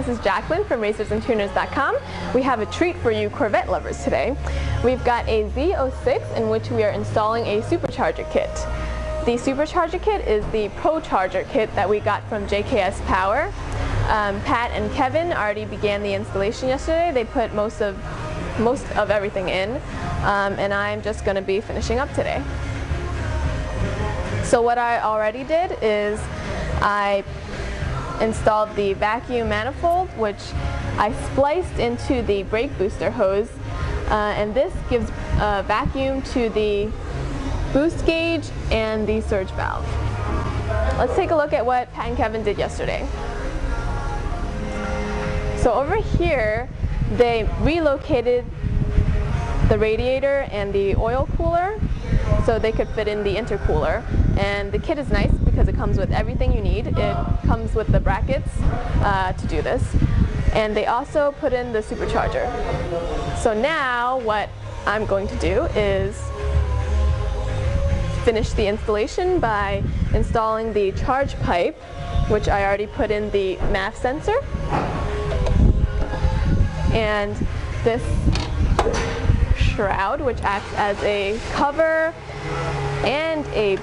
this is Jacklyn from racerandtuners.com. We have a treat for you Corvette lovers today. We've got a Z06 in which we are installing a supercharger kit. The supercharger kit is the Procharger kit that we got from JKS Power. Pat and Kevin already began the installation yesterday. They put most of everything in, and I'm just going to be finishing up today. So what I already did is I installed the vacuum manifold, which I spliced into the brake booster hose, and this gives vacuum to the boost gauge and the surge valve. Let's take a look at what Pat and Kevin did yesterday. So over here, they relocated the radiator and the oil cooler so they could fit in the intercooler. And the kit is nice because it comes with everything you need. It comes with the brackets to do this. And they also put in the supercharger. So now what I'm going to do is finish the installation by installing the charge pipe, which I already put in the MAF sensor. And this shroud, which acts as a cover and a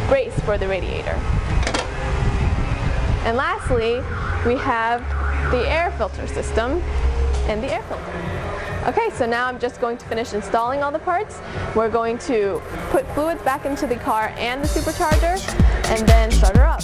brace for the radiator. And lastly, we have the air filter system and the air filter. Okay, so now I'm just going to finish installing all the parts. We're going to put fluids back into the car and the supercharger and then start her up.